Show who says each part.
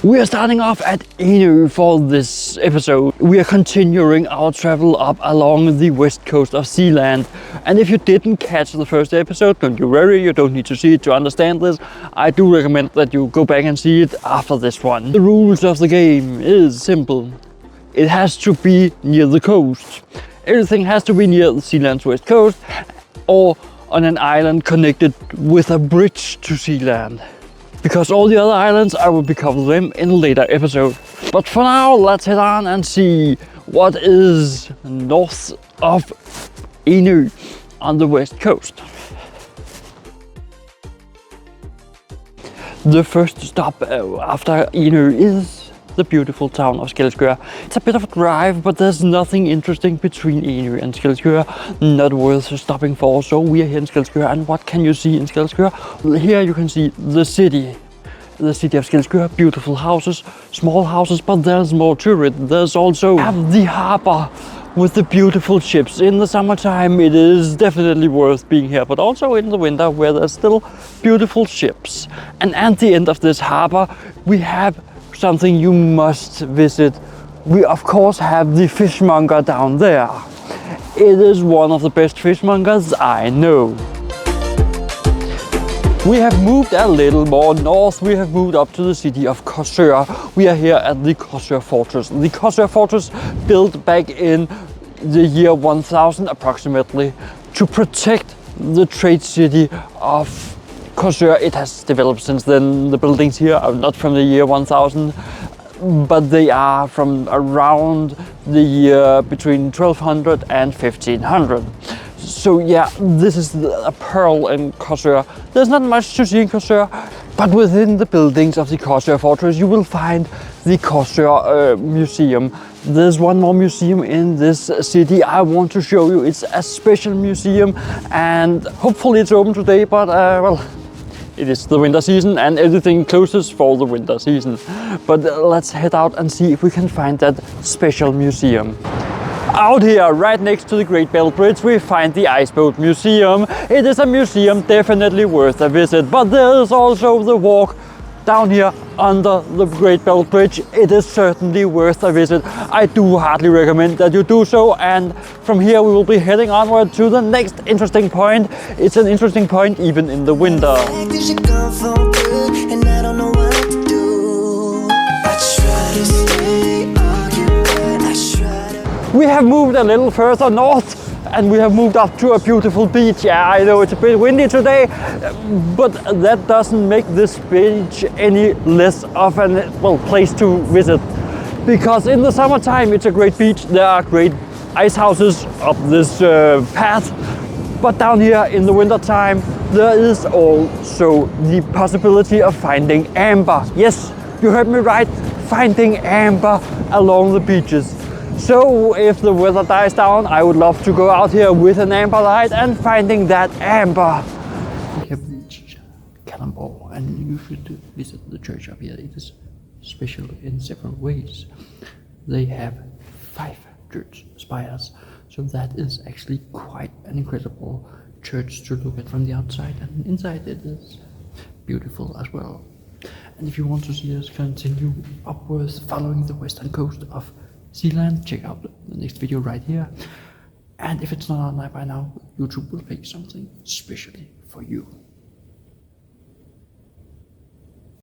Speaker 1: We are starting off at Enø for this episode. We are continuing our travel up along the west coast of Zealand. And if you didn't catch the first episode, don't you worry, you don't need to see it to understand this. I do recommend that you go back and see it after this one. The rules of the game is simple. It has to be near the coast. Everything has to be near Zealand's west coast or on an island connected with a bridge to Zealand. Because all the other islands, I will be covering them in a later episode. But for now, let's head on and see what is north of Enø on the west coast. The first stop after Enø is the beautiful town of Skælskør. It's a bit of a drive, but there's nothing interesting between Enø and Skælskør, not worth stopping for. So we are here in Skælskør, and what can you see in Skælskør? Here you can see the city of Skælskør, beautiful houses, small houses, but there's more to it. There's also the harbor with the beautiful ships. In the summertime it is definitely worth being here, but also in the winter where there's still beautiful ships. And at the end of this harbor we have something you must visit. We of course have the fishmonger down there. It is one of the best fishmongers I know. We have moved a little more north. We have moved up to the city of Korsør. We are here at the Korsør Fortress. The Korsør Fortress built back in the year 1000 approximately to protect the trade city of Korsør. It has developed since then. The buildings here are not from the year 1000, but they are from around the year between 1200 and 1500. So yeah, this is a pearl in Korsør. There's not much to see in Korsør, but within the buildings of the Korsør Fortress you will find the Korsør Museum. There's one more museum in this city I want to show you. It's a special museum and hopefully it's open today, but well, it is the winter season and everything closes for the winter season. But let's head out and see if we can find that special museum. Out here, right next to the Great Bell Bridge, we find the Iceboat Museum. It is a museum definitely worth a visit, but there is also the walk down here under the Great Bell Bridge. It is certainly worth a visit. I do heartily recommend that you do so, and from here we will be heading onward to the next interesting point. It's an interesting point even in the winter. We have moved a little further north and we have moved up to a beautiful beach. Yeah, I know it's a bit windy today, but that doesn't make this beach any less of a place to visit. Because in the summertime it's a great beach. There are great ice houses up this path. But down here in the winter time there is also the possibility of finding amber. Yes, you heard me right, finding amber along the beaches. So if the weather dies down, I would love to go out here with an amber light and finding that amber. We have reached Kalundborg and you should visit the church up here. It is special in several ways. They have 5 church spires, so that is actually quite an incredible church to look at from the outside, and inside it is beautiful as well. And if you want to see us continue upwards following the western coast of Zealand, check out the next video right here. And if it's not online by now, YouTube will make something specially for you.